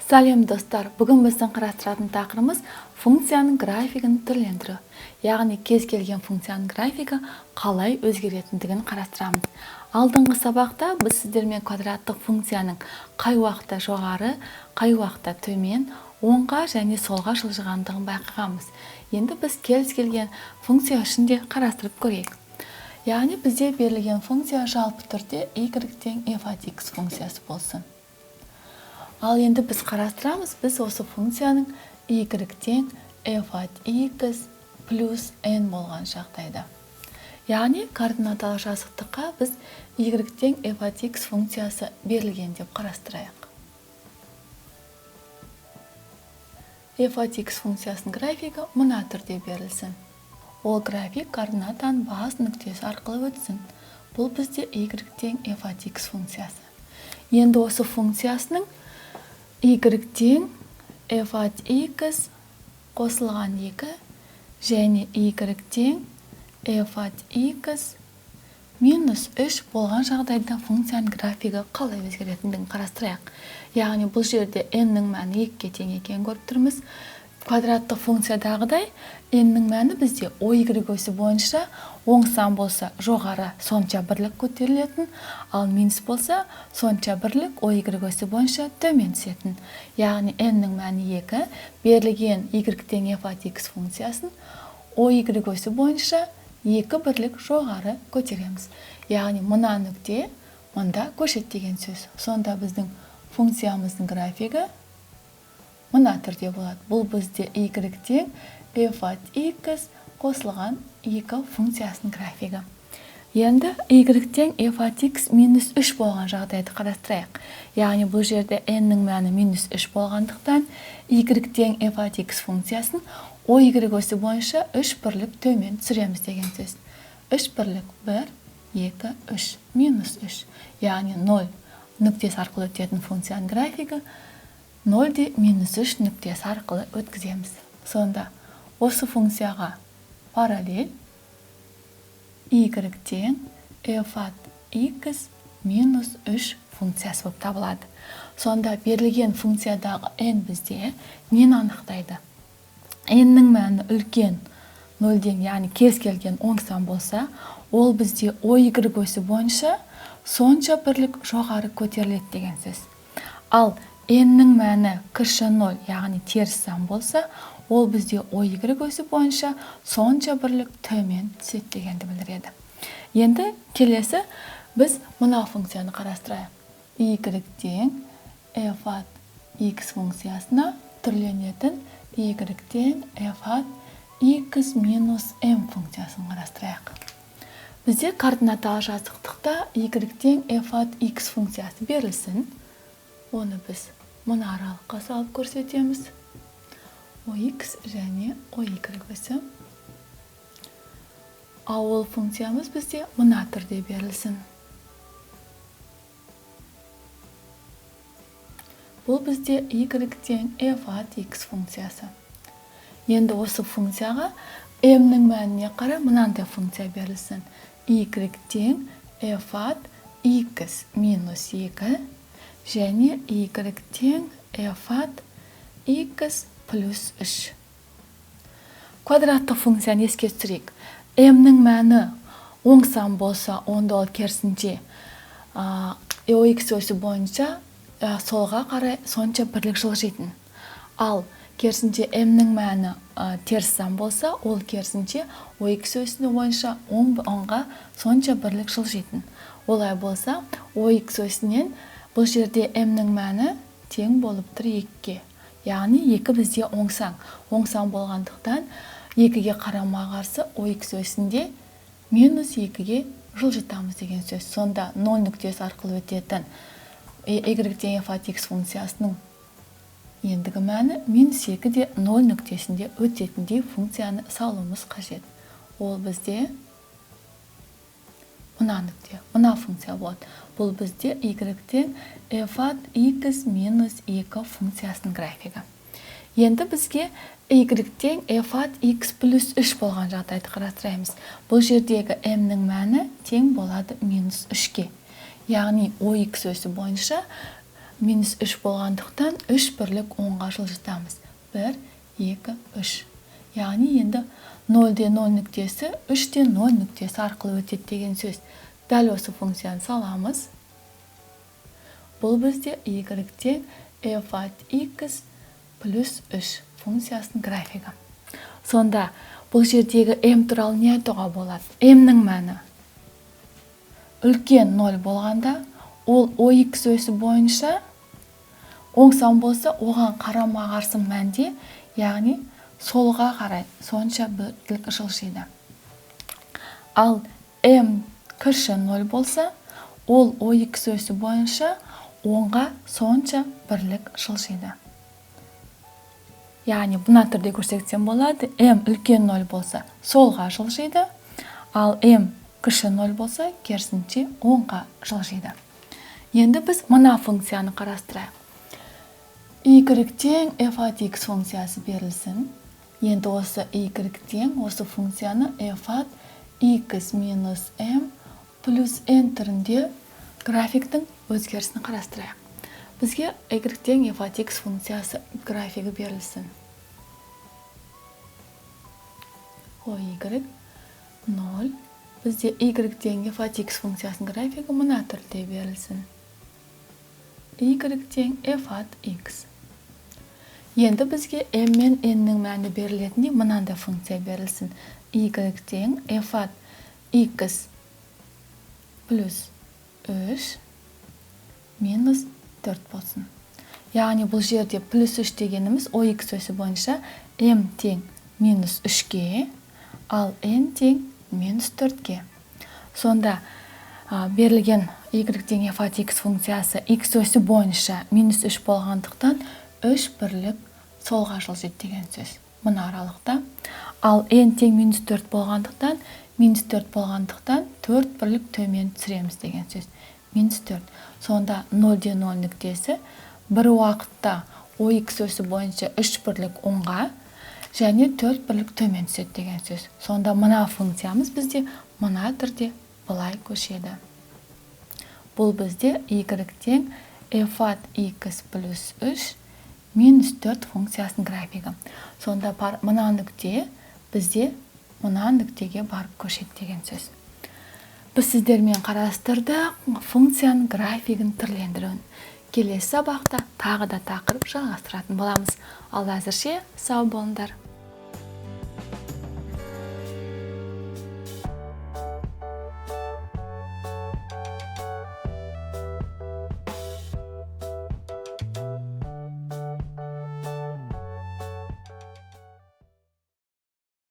Сәлем достар, бүгін біздің қарастыратын тақырыбымыз функцияның графигін түрлендіру. Яғни кез келген функцияның графигі қалай өзгеретіндігін қарастырамыз. Алдыңғы сабақта біз сіздермен квадраттық функцияның қай уақытта жоғары, қай уақытта төмен, оңға және солға жылжығандығын байқағанбыз. Енді біз кез келген функция үшін де қарастырып көрейік. Яғни бізде берілген функция жалпы түрде y тең f от x функциясы болсын. Ал енді біз қарастырамыз, біз осы функцияның y тең f от x плюс n болған жағдайда. Яғни координаталық жазықтыққа біз y тең f от x функциясы берілген деп қарастырайық. f от x функциясының графигі мына түрде берілсін. Ол график координатаның баз нүктесі арқылы өтсін. Бұл бізде y тең f от x функциясы. Енді осы функциясының y тең f от x қосылған 2 және y тең f от x минус 3 болған жағдайда функцияның графигі қалай өзгеретіндігін қарастырайық. Яғни бұл жерде n-нің мәні 2-ге тең екенін көріп тұрмыз. Квадраттық функциядағыдай n-нің мәні бізде y өсі бойынша оң сан болса жоғары сонша бірлік көтерілетін, ал минус болса сонша бірлік y өсі бойынша төмен түсетін. Яғни n-нің мәні 2, берілген y тең f от x функциясын y өсі бойынша 2 бірлік жоғары көтереміз. Яғни мына нүкте мұнда көшет деген сөз. Сонда біздің функциямыздың графигі мына түрде болады. Бұл бізде y тең f от x қосылған 2 функциясының графигі. Енді y тең f от x минус 3 болған жағдайды қарастырайық. Яғни бұл жерде n-нің мәні минус 3 болғандықтан y тең f от x функциясын y өсі бойынша 3 бірлік төмен түсіреміз деген сөз. 3 бірлік 1, 2, 3, минус 3. Яғни 0 нүктесі арқылы өтетін функцияның графигі 0 де минус 3 нүктесі арқылы өткіземіз. Сонда осы функцияға параллель y тең f от x минус 3 функциясы болып табылады. Сонда берілген функциядағы n бізде нені анықтайды? n-нің мәні үлкен 0-ден, яғни кез келген оң сан болса, ол бізде y өсі бойынша сонша бірлік жоғары көтеріледі деген сөз. Ал n-нің мәні кіші 0, яғни теріс сан болса, ол бізде y өсі бойынша сонша бірлік төмен түседі дегенді білдіреді. Енді келесі біз мына функцияны қарастырайық. y тең f от x функциясына түрленетін y тең f от x минус m функциясын қарастырайық. Бізде координаталық жазықтықта y тең f от x функциясы берілсін. Оны біз мына аралыққа салып көрсетеміз. Ox және y өсі. Ал ол функциямыз бізде мына түрде берілсін. Бұл бізде y тең f от x функциясы. Енді осы функцияға m-нің мәніне қарай мынандай функция берілсін. y тең f от x минус 2 және y тең f от x плюс 3. Квадраттық функцияны еске түсірейік. m-нің мәні оң сан болса, онда ол керісінше x өсі бойынша солға қарай сонша бірлік жылжитын. Ал керісінше m-нің мәні теріс сан болса, ол керісінше x өсі бойынша оңға сонша бірлік жылжитын. Олай болса, x өсінен бұл жерде m-нің мәні тең болып тұр 2-ге. Яғни 2 бізде оң сан. Оң сан болғандықтан 2-ге қарама қарсы x өсінде минус 2-ге жылжытамыз деген сөз. Сонда 0 нүктесі арқылы өтетін y тең f от x функциясының ендігі мәні минус 2-де 0 нүктесінде өтетіндей функцияны салуымыз қажет. Ол бізде мына нүкте, мына функция болады. Бұл бізде y тең f от x минус 2 функциясының графигі. Енді бізге y тең f от x плюс 3 болған жағдайды қарастыраймыз. Бұл жердегі m-нің мәні тең болады минус 3-ге. Яғни ox өсі бойынша минус 3 болғандықтан 3 бірлік 10-ға жылжытамыз. 1, 2, 3. Яғни енді 0-ден 0 нүктесі 3-ден 0 нүктесі арқылы өтеді деген сөз. Дәл осы функцияны саламыз. Бұл бізде y-тен f от x плюс 3 функциясының графигі. Сонда бұл жердегі m туралы не айтуға болады? m-нің мәні үлкен 0 болғанда, ол ox өсі бойынша оң сан болса, оған қарама қарсы мәнде, яғни солға қарай сонша бірлік жылжиды. Ал m кіші 0 болса, ол ox өсі бойынша оңға сонша бірлік жылжиды. Яғни бұна түрде көрсетсем болады, m үлкен 0 болса, солға жылжиды, ал m кіші 0 болса, керісінше оңға жылжиды. Енді біз мына функцияны қарастырайық. y-тен f от x функциясы берілсін. Енді осы y-тен осы функцияны f от x минус m плюс n түрінде графиктің өзгерісін қарастырайық. Бізге y-тен f от x функциясы графигі берілсін. y 0. Бізде y-тен f от x функциясының графигі мұна түрде берілсін. y-тен f от x. Енді бізге m мен n-нің мәні берілетіндей мынандай функция берілсін. y-тен f от x плюс 3 минус 4 болсын. Яғни бұл жерде плюс 3 дегеніміз ox өсі бойынша m тең минус 3-ге, ал n тең минус 4-ге. Сонда берілген y-тен f от x функциясы x өсі бойынша минус 3 болғандықтан 3 бірлік солға жылжиды деген сөз. Мұна аралықта. Ал n тең минус 4 болғандықтан, минус 4 болғандықтан 4 бірлік төмен түсіреміз деген сөз. Минус 4. Сонда 0-ден 0 нүктесі бір уақытта ox өсі бойынша 3 бірлік 10-ға және 4 бірлік төмен түседі деген сөз. Сонда мына функциямыз бізде мына түрде былай көшеді. Бұл бізде y-тен f от x плюс 3 минус 4 функциясының графигі. Сонда мына нүкте бізде мына нүктеге барып көшеді деген сөз. Біз сіздермен қарастырдық функцияның графигін түрлендіруін. Келесі сабақта тағы да тақырып жалғастыратын боламыз. Ал әзірше сау болыңдар.